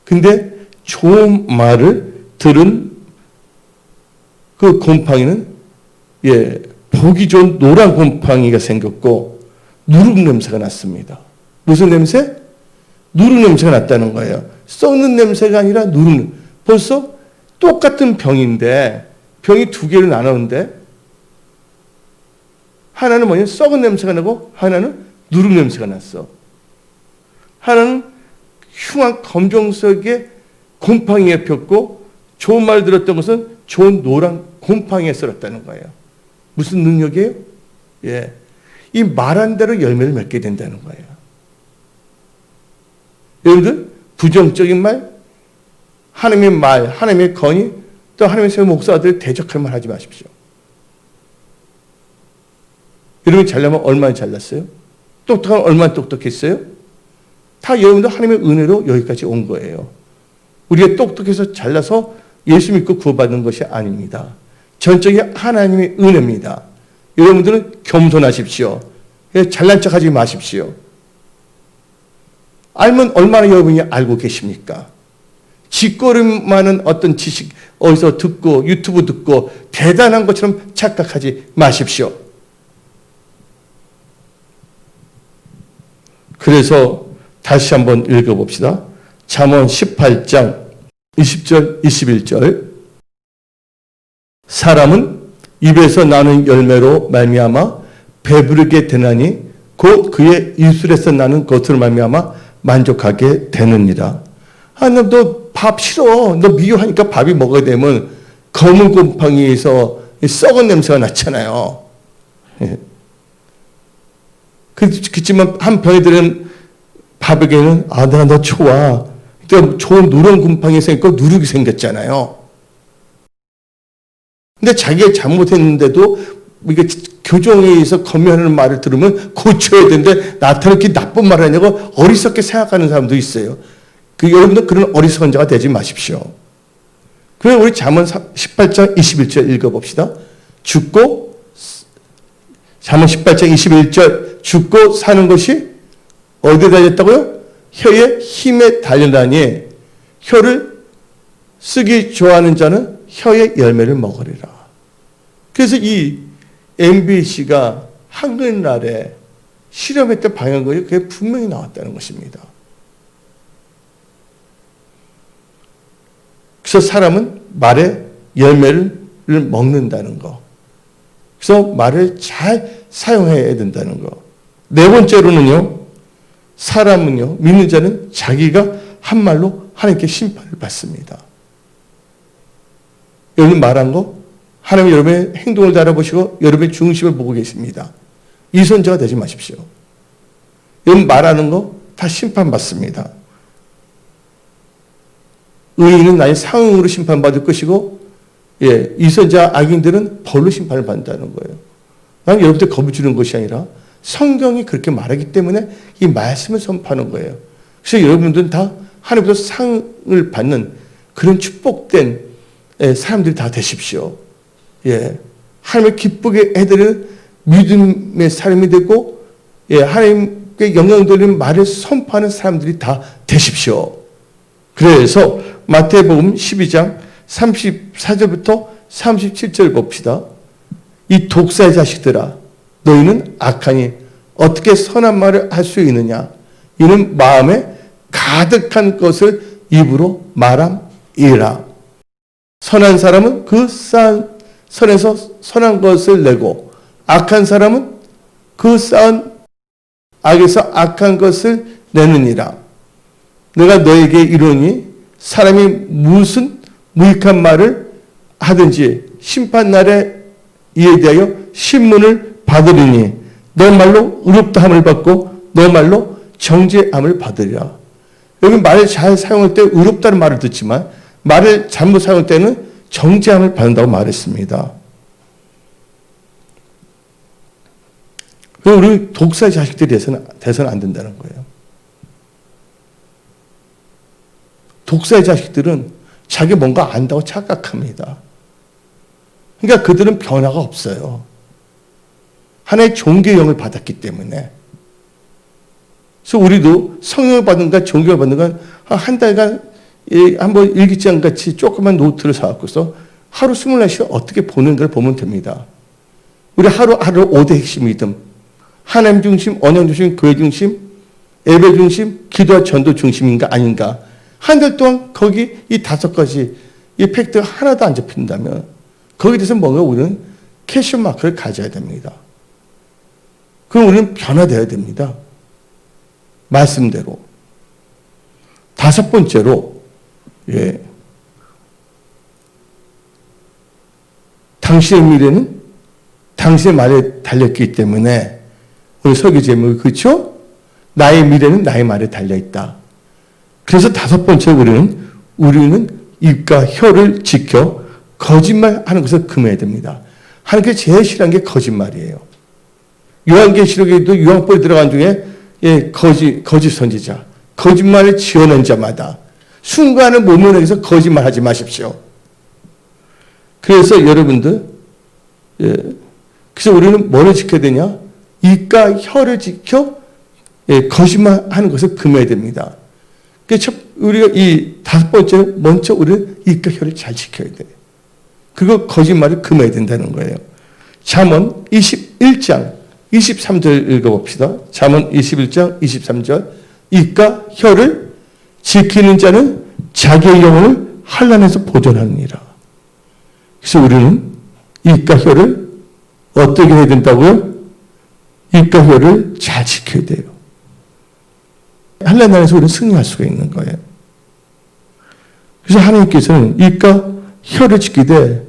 근데 좋은 말을 들은 그 곰팡이는 보기 좋은 노란 곰팡이가 생겼고 누룩 냄새가 났습니다. 무슨 냄새? 누룩 냄새가 났다는 거예요. 썩는 냄새가 아니라 누룩. 벌써 똑같은 병인데 병이 두 개로 나누는데 하나는 뭐냐? 썩은 냄새가 나고 하나는 누룩 냄새가 났어. 하나는 흉한 검정색의 곰팡이에 폈고 좋은 말 들었던 것은 좋은 노란 곰팡이에 썰었다는 거예요. 무슨 능력이에요? 이 말한 대로 열매를 맺게 된다는 거예요. 여러분들 부정적인 말, 하나님의 말, 하나님의 건의, 또 하나님의 새 목사들의 대적할 말 하지 마십시오. 여러분이 잘나면 얼마나 잘났어요? 똑똑하면 얼마나 똑똑했어요? 다 여러분들 하나님의 은혜로 여기까지 온 거예요. 우리가 똑똑해서 잘나서 예수 믿고 구원받는 것이 아닙니다. 전적인 하나님의 은혜입니다. 여러분들은 겸손하십시오. 잘난 척하지 마십시오. 알면 얼마나 여러분이 알고 계십니까? 짓거름 많은 어떤 지식 어디서 듣고 유튜브 듣고 대단한 것처럼 착각하지 마십시오. 그래서 다시 한번 읽어봅시다. 잠언 18장 20절 21절 사람은 입에서 나는 열매로 말미암아 배부르게 되나니 곧 그의 입술에서 나는 것으로 말미암아 만족하게 되느니라. 너 밥 싫어. 너 미워하니까 밥이 먹어야 되면 검은 곰팡이에서 썩은 냄새가 났잖아요. 그렇지만 한편에들은 밥에게는 나 좋아. 좋은 누런 곰팡이 생겼고 누룩이 생겼잖아요. 근데 자기가 잘못했는데도 이게 교정에 의해서 검열하는 말을 들으면 고쳐야 되는데 나한테 이렇게 나쁜 말을 하냐고 어리석게 생각하는 사람도 있어요. 여러분들 그런 어리석은 자가 되지 마십시오. 그럼 우리 잠언 18장 21절 읽어봅시다. 잠언 18장 21절 죽고 사는 것이 어디에 달렸다고요? 혀의 힘에 달려나니 혀를 쓰기 좋아하는 자는 혀의 열매를 먹으리라. 그래서 이 MBC가 한글날에 실험했던 방향이 그게 분명히 나왔다는 것입니다. 그래서 사람은 말의 열매를 먹는다는 거. 그래서 말을 잘 사용해야 된다는 거. 네 번째로는요, 사람은요, 믿는 자는 자기가 한 말로 하나님께 심판을 받습니다. 여러분 말한 거, 하나님 여러분의 행동을 알아보시고 여러분의 중심을 보고 계십니다. 이선자가 되지 마십시오. 여러분 말하는 거 다 심판받습니다. 의인은 나의 상응으로 심판받을 것이고, 이선자 악인들은 벌로 심판을 받는다는 거예요. 나는 여러분들 겁을 주는 것이 아니라 성경이 그렇게 말하기 때문에 이 말씀을 선포하는 거예요. 그래서 여러분들은 다 하나님께서 상을 받는 그런 축복된 사람들이 다 되십시오. 하나님을 기쁘게 해드리는 믿음의 사람이 되고, 하나님께 영광 돌리는 말을 선포하는 사람들이 다 되십시오. 그래서 마태복음 12장 34절부터 37절 봅시다. 이 독사의 자식들아, 너희는 악하니 어떻게 선한 말을 할 수 있느냐? 이는 마음에 가득한 것을 입으로 말함이라. 선한 사람은 그 쌓은 선에서 선한 것을 내고, 악한 사람은 그 쌓은 악에서 악한 것을 내느니라. 내가 너에게 이르노니 사람이 무슨 무익한 말을 하든지 심판날에 이에 대하여 신문을 받으리니 너 말로 의롭다함을 받고 너 말로 정죄함을 받으리라. 여기 말을 잘 사용할 때 의롭다는 말을 듣지만 말을 잘못 사용할 때는 정죄함을 받는다고 말했습니다. 우리 독사의 자식들이 돼서는 안 된다는 거예요. 독사의 자식들은 자기 뭔가 안다고 착각합니다. 그러니까 그들은 변화가 없어요. 하나의 종교형을 받았기 때문에. 그래서 우리도 성령을 받는가 종교를 받는가 한 달간 한번 일기장 같이 조그만 노트를 사갖고서 하루 24시간 어떻게 보는 걸 보면 됩니다. 우리 하루하루 5대 핵심 믿음. 하나님 중심, 언약 중심, 교회 중심, 예배 중심, 기도와 전도 중심인가 아닌가. 한 달 동안 거기 이 5가지 이 팩트가 하나도 안 잡힌다면 거기에 대해서 뭔가 우리는 캐션 마크를 가져야 됩니다. 그럼 우리는 변화되어야 됩니다. 말씀대로. 5번째로, 당신의 미래는 당신의 말에 달렸기 때문에, 오늘 설교 제목이 그렇죠? 나의 미래는 나의 말에 달려있다. 그래서 5번째 우리는 입과 혀를 지켜 거짓말하는 것을 금해야 됩니다. 하나님께 제일 싫어하는 게 거짓말이에요. 요한계시록에도 요한복음에 들어간 중에 거짓 선지자, 거짓말을 지어낸 자마다 순간을 모면하기 거짓말하지 마십시오. 그래서 여러분들, 그래서 우리는 뭐를 지켜야 되냐? 입과 혀를 지켜 거짓말하는 것을 금해야 됩니다. 그래서 우리가 이 5번째 먼저 우리는 입과 혀를 잘 지켜야 돼. 그리고 거짓말을 금해야 된다는 거예요. 잠언 21장 23절 읽어봅시다. 잠언 21장 23절. 입과 혀를 지키는 자는 자기의 영혼을 환난에서 보존하느니라. 그래서 우리는 입과 혀를 어떻게 해야 된다고요? 입과 혀를 잘 지켜야 돼요. 환난 안에서 우리는 승리할 수가 있는 거예요. 그래서 하나님께서는 입과 혀를 지키되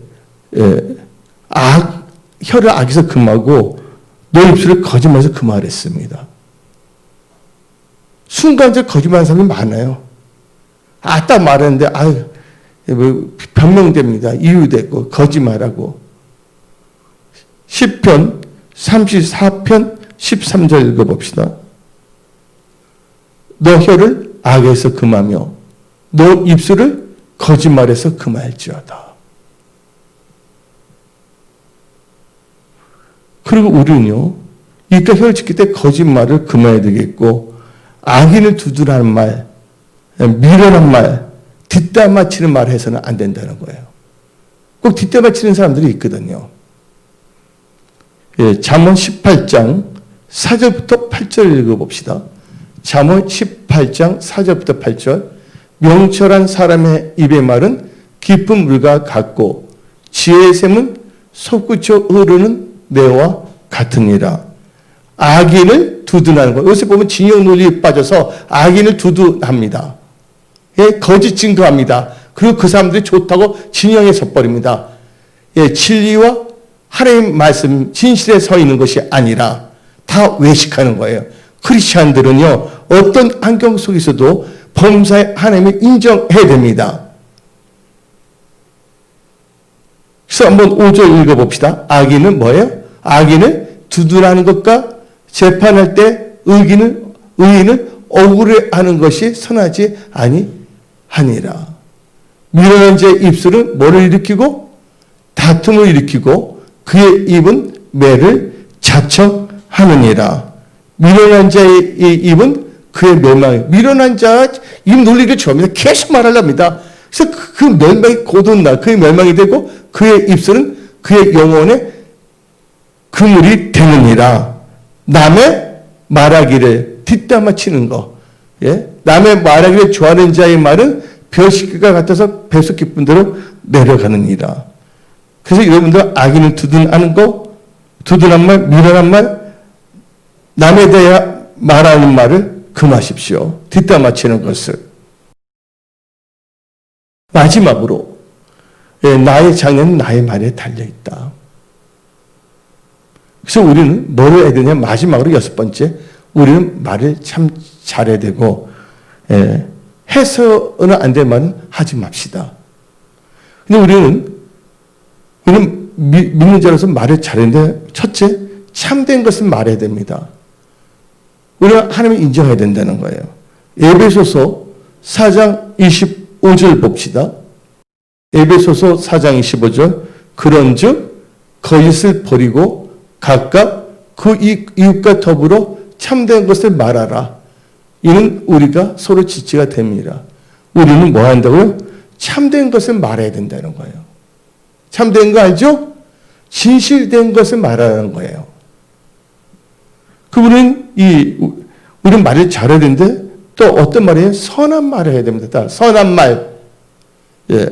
혀를 악에서 금하고 너 입술을 거짓말에서 금하랬습니다. 순간적으로 거짓말하는 사람이 많아요. 딱 말하는데 변명됩니다. 이유되고 거짓말하고. 시편 34편 13절 읽어봅시다. 너 혀를 악에서 금하며 너 입술을 거짓말에서 금할지어다. 그리고 우리는요, 입과 혀를 지킬 때 거짓말을 금해야 되겠고, 악인을 두둔하는 말, 미련한 말, 뒷담화치는 말 해서는 안 된다는 거예요. 꼭 뒷담화치는 사람들이 있거든요. 잠언 18장 4절부터 8절 읽어봅시다. 잠언 18장 4절부터 8절. 명철한 사람의 입의 말은 깊은 물과 같고 지혜의 샘은 솟구쳐 흐르는 내와 같으니라. 악인을 두둔하는 거. 요새 보면 진영 논리에 빠져서 악인을 두둔합니다. 거짓 증거합니다. 그리고 그 사람들이 좋다고 진영에 섰버립니다. 진리와 하나님 말씀 진실에 서 있는 것이 아니라 다 외식하는 거예요. 크리스찬들은요, 어떤 환경 속에서도 범사에 하나님을 인정해야 됩니다. 그래서 한번 5절 읽어봅시다. 악인은 뭐예요? 악인을 두둔하는 것과 재판할 때 의인을 억울해하는 것이 선하지 아니하니라. 미련한 자의 입술은 뭐를 일으키고 다툼을 일으키고 그의 입은 매를 자청하느니라. 미련한 자의 입은 그의 멸망. 미련한 자 입 논리를 좋아합니다. 계속 말하랍니다. 그래서 그 멸망이 곧온 날 그의 멸망이 되고 그의 입술은 그의 영혼의 그물이 되느니라. 남의 말하기를 뒷담화치는 거. 남의 말하기를 좋아하는 자의 말은 벼시기가 같아서 배속 깊은 대로 내려가느니라. 그래서 여러분들 악인을 두둔하는 거, 두둔한 말, 미련한 말, 남에 대해 말하는 말을 금하십시오. 뒷담화치는 것을. 마지막으로 나의 장래는 나의 말에 달려있다. 그래서 우리는 뭘 해야 되냐? 마지막으로 6번째, 우리는 말을 참 잘해야 되고 해서는 안 될 말은 하지 맙시다. 근데 우리는 믿는 자로서 말을 잘했는데 첫째, 참된 것을 말해야 됩니다. 우리가 하나님을 인정해야 된다는 거예요. 에베소서 4장 25절 봅시다. 에베소서 4장 25절. 그런즉 거짓을 버리고 각각 그 이웃과 더불어 참된 것을 말하라. 이는 우리가 서로 지체가 됩니다. 우리는 뭐 한다고요? 참된 것을 말해야 된다는 거예요. 참된 거 알죠? 진실된 것을 말하는 거예요. 그분은 우리는 말을 잘해야 되는데 또 어떤 말이에요? 선한 말을 해야 됩니다. 선한 말. 예.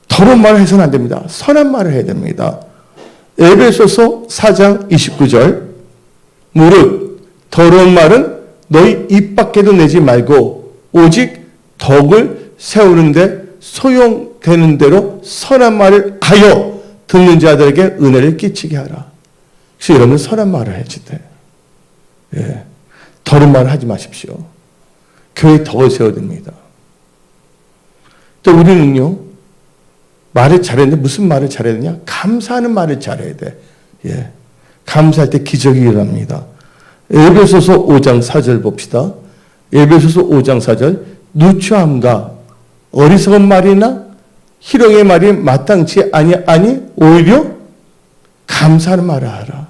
더러운 말을 해서는 안 됩니다. 선한 말을 해야 됩니다. 에베소서 4장 29절. 무릇 더러운 말은 너희 입 밖에도 내지 말고 오직 덕을 세우는데 소용되는 대로 선한 말을 하여 듣는 자들에게 은혜를 끼치게 하라. 그래서 여러분 선한 말을 해야지 돼. 예. 더러운 말을 하지 마십시오. 교회에 덕을 세워야 됩니다. 또 우리는요, 말을 잘했는데 무슨 말을 잘해야 되냐? 감사하는 말을 잘해야 돼. 예. 감사할 때 기적이 일어납니다. 에베소서 5장 4절 봅시다. 에베소서 5장 4절. 누추함과 어리석은 말이나 희롱의 말이 마땅치 아니 오히려 감사하는 말을 하라.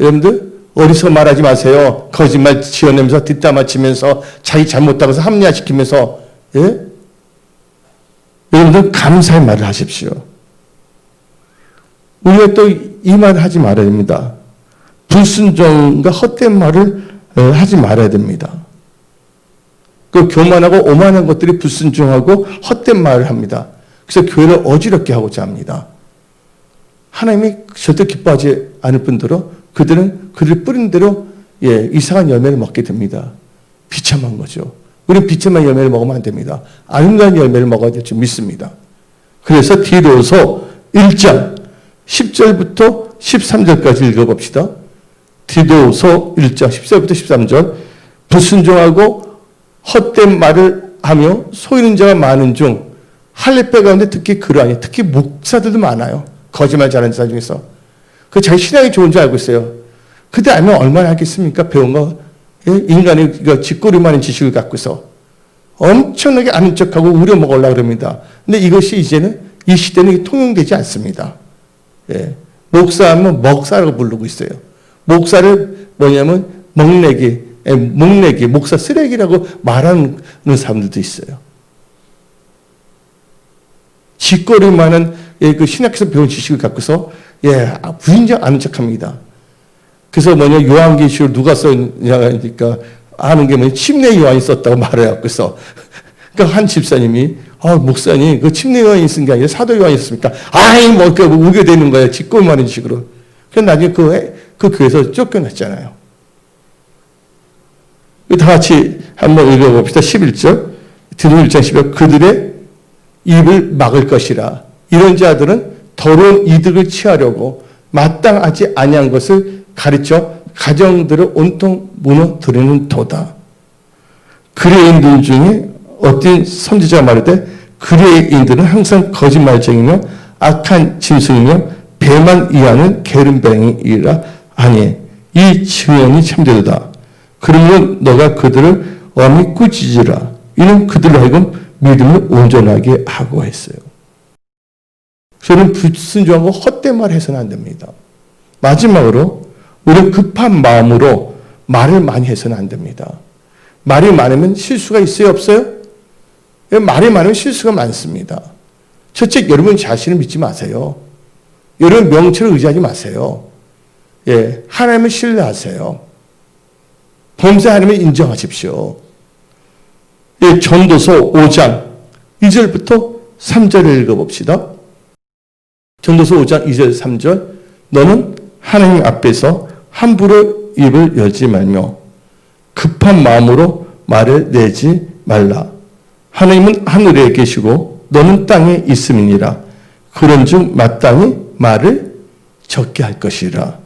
여러분들 어리석은 말하지 마세요. 거짓말 지어내면서 뒷담화 치면서 자기 잘못다고 해서 합리화시키면서 예? 여러분들 감사의 말을 하십시오. 우리가 또 이 말을 하지 말아야 됩니다. 불순종과 헛된 말을 하지 말아야 됩니다. 그 교만하고 오만한 것들이 불순종하고 헛된 말을 합니다. 그래서 교회를 어지럽게 하고자 합니다. 하나님이 절대 기뻐하지 않을 뿐더러 그들은 그들 뿌린 대로 이상한 열매를 먹게 됩니다. 비참한 거죠. 우리는 비참한 열매를 먹으면 안 됩니다. 아름다운 열매를 먹어야 될 줄 믿습니다. 그래서 디도서 1장 10절부터 13절까지 읽어봅시다. 디도서 1장 10절부터 13절. 불순종하고 헛된 말을 하며 속이는 자가 많은 중 할례배 가운데 특히 그러하니 특히 목사들도 많아요. 거짓말 잘하는 사람 중에서. 그 자기 신앙이 좋은 줄 알고 있어요. 그때 알면 얼마나 하겠습니까? 배운 거. 인간이 짓거리 많은 지식을 갖고서 엄청나게 아는 척하고 우려먹으려고 그럽니다. 근데 이것이 이제는 이 시대는 통용되지 않습니다. 예. 목사하면 먹사라고 부르고 있어요. 목사를 뭐냐면 목내기, 목사 쓰레기라고 말하는 사람들도 있어요. 짓거리 많은 그 신학에서 배운 지식을 갖고서 부인장 아는 척합니다. 그래서 요한계시록 누가 썼냐니까 아는 게 침례 요한이 썼다고 말해요. 그래서 그러니까 한 집사님이 목사님 그 침례 요한이 쓴 게 아니라 사도 요한이 썼습니까? 우겨대는 거예요. 짓거리 많은 식으로. 그래서 나중에 그 교회에서 쫓겨났잖아요. 다 같이 한번 읽어봅시다. 11절. 디도서 1장 11절. 그들의 입을 막을 것이라. 이런 자들은 더러운 이득을 취하려고 마땅하지 아니한 것을 가르쳐 가정들을 온통 무너뜨리는 도다. 그레인들 중에 어떤 선지자가 말하되 그레인들은 항상 거짓말쟁이며 악한 짐승이며 배만 이하는 게으름뱅이라 하니 이 증언이 참되도다. 그러므로 너가 그들을 엄히 꾸짖으라. 이는 그들로 하여금 믿음을 온전하게 하고 했어요. 저는 불순종하고 헛된 말을 해서는 안 됩니다. 마지막으로 우리는 급한 마음으로 말을 많이 해서는 안 됩니다. 말이 많으면 실수가 있어요, 없어요? 말이 많으면 실수가 많습니다. 첫째, 여러분 자신을 믿지 마세요. 여러분 명철을 의지하지 마세요. 하나님을 신뢰하세요. 범죄 하나님을 인정하십시오. 전도서 5장 2절부터 3절을 읽어봅시다. 전도서 5장 2절 3절. 너는 하나님 앞에서 함부로 입을 열지 말며 급한 마음으로 말을 내지 말라. 하나님은 하늘에 계시고 너는 땅에 있음이니라. 그런즉 마땅히 말을 적게 할 것이라.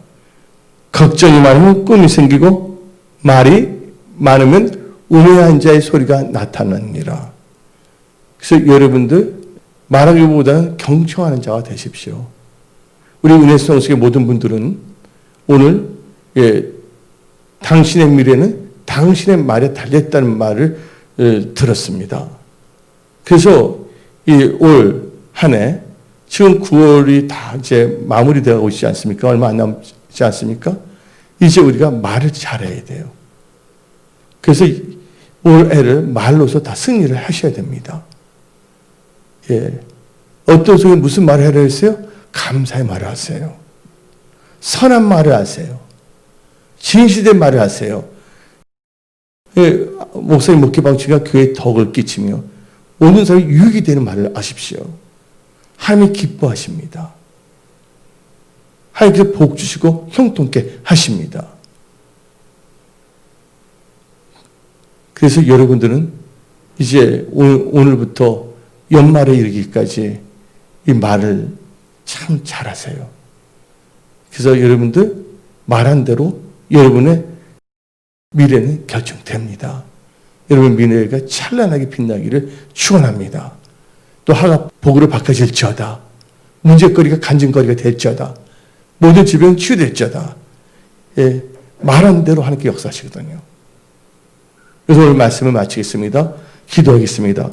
걱정이 많으면 꿈이 생기고 말이 많으면 우매한 자의 소리가 나타나니라. 그래서 여러분들 말하기보다는 경청하는 자가 되십시오. 우리 은혜성숙의 모든 분들은 오늘 당신의 미래는 당신의 말에 달렸다는 말을 들었습니다. 그래서 올 한 해 지금 9월이 다 이제 마무리되고 있지 않습니까? 얼마 안 남지 않습니까? 이제 우리가 말을 잘해야 돼요. 그래서 올해를 말로서 다 승리를 하셔야 됩니다. 예. 어떤 속에 무슨 말을 하려 했어요? 감사의 말을 하세요. 선한 말을 하세요. 진실된 말을 하세요. 예, 목사님 목회방치가 교회에 덕을 끼치며 오는 사람이 유익이 되는 말을 하십시오. 하나님이 기뻐하십니다. 하나님께서 복 주시고 형통케 하십니다. 그래서 여러분들은 이제 오늘부터 연말에 이르기까지 이 말을 참 잘하세요. 그래서 여러분들 말한 대로 여러분의 미래는 결정됩니다. 여러분 미래가 찬란하게 빛나기를 축원합니다. 또 하가 복으로 바꿔질지어다. 문제거리가 간증거리가 될지어다. 모든 질병 치유될지어다. 예, 말한 대로 하나님께 역사하시거든요. 그래서 오늘 말씀을 마치겠습니다. 기도하겠습니다.